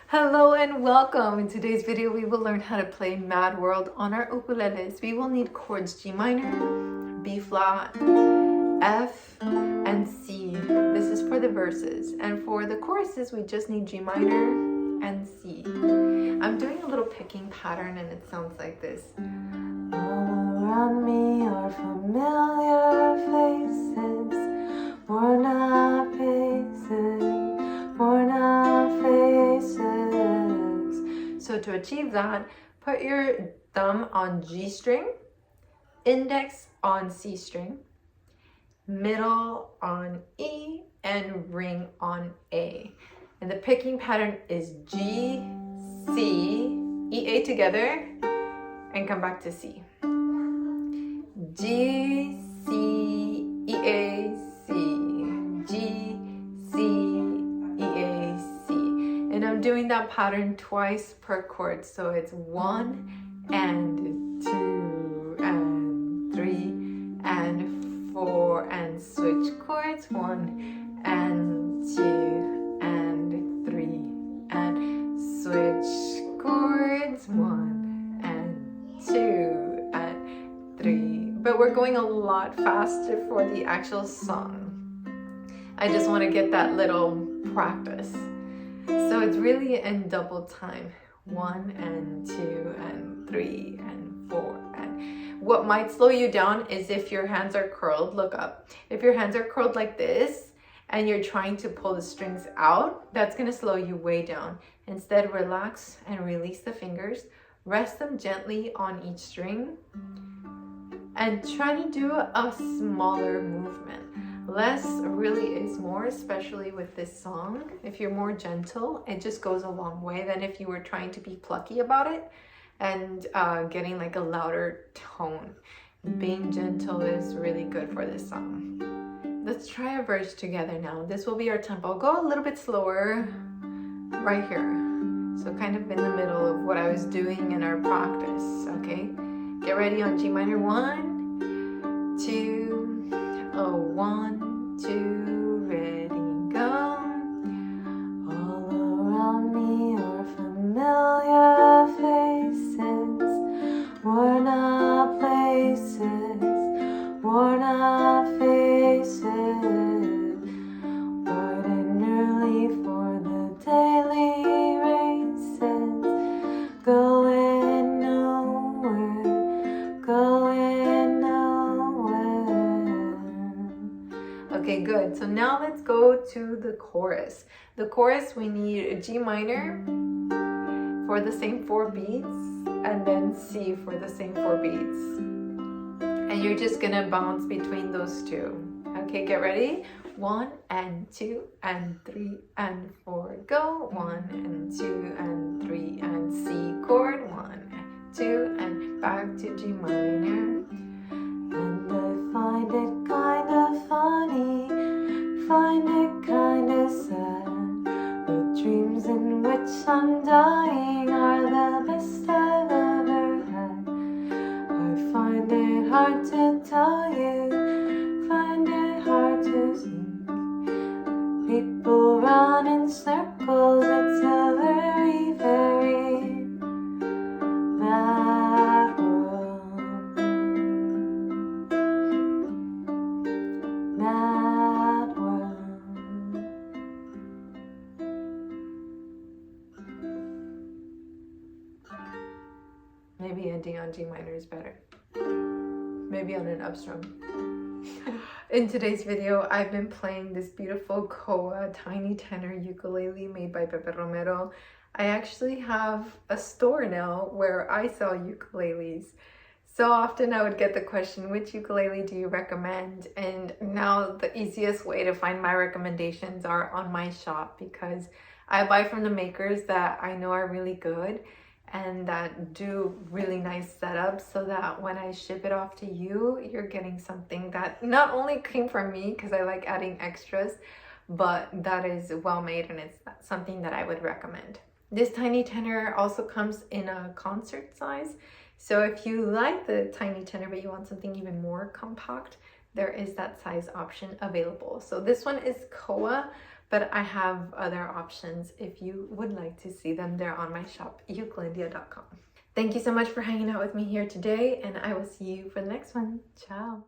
Hello and welcome. In today's video, we will learn how to play Mad World on our ukuleles. We will need chords G minor, B flat, F, and C. This is for the verses. And for the choruses, we just need G minor and C. I'm doing a little picking pattern and it sounds like this. All around me are familiar faces, worn out faces, worn out faces. So to achieve that, put your thumb on G string, index on C string, middle on E, and ring on A. And the picking pattern is G, C, E, A together, and come back to C. G, C, E, A, C, G, C, E, A, C. And I'm doing that pattern twice per chord. So it's 1 and 2 and 3 and 4 and switch chords. 1 and 2 and 3 and switch chords. 1 and 2 and 3. But we're going a lot faster for the actual song. I just want to get that little practice. So it's really in double time. 1 and 2 and 3 and 4. And what might slow you down is if your hands are curled. Look up. If your hands are curled like this and you're trying to pull the strings out, that's going to slow you way down. Instead, relax and release the fingers. Rest them gently on each string. And try to do a smaller movement. Less really is more, especially with this song. If you're more gentle, it just goes a long way than if you were trying to be plucky about it and getting like a louder tone. Being gentle is really good for this song. Let's try a verse together now. This will be our tempo. Go a little bit slower right here. So kind of in the middle of what I was doing in our practice, okay? Get ready on G minor. 1, 2, 1, 2, ready, go. All around me are familiar faces, worn out places, worn out faces, bright and early for the daily races, going nowhere, going nowhere. Okay, good. So now let's go to the chorus. The chorus, we need a G minor for the same 4 beats and then C for the same 4 beats. And you're just gonna bounce between those two. Okay, get ready. 1 and 2 and 3 and 4, go. 1 and 2 and 3 and C chord. 1 and 2 and back to G minor. And I find it kind of funny, find it kind of sad. The dreams in which I'm dying are the best I've ever had. I find it hard to tell you, find it hard to see. People run in circles, it's a very, very mad world. Mad world. Maybe ending on G minor is better. Maybe on an upstrum. In today's video, I've been playing this beautiful Koa tiny tenor ukulele made by Pepe Romero. I actually have a store now where I sell ukuleles. So often I would get the question, which ukulele do you recommend? And now the easiest way to find my recommendations are on my shop, because I buy from the makers that I know are really good and that do really nice setups, so that when I ship it off to you, you're getting something that not only came from me because I like adding extras, but that is well made and it's something that I would recommend. This tiny tenor also comes in a concert size. So if you like the tiny tenor but you want something even more compact, there is that size option available. So this one is Koa, but I have other options if you would like to see them. They're on my shop, ukuleles.com. Thank you so much for hanging out with me here today, and I will see you for the next one. Ciao.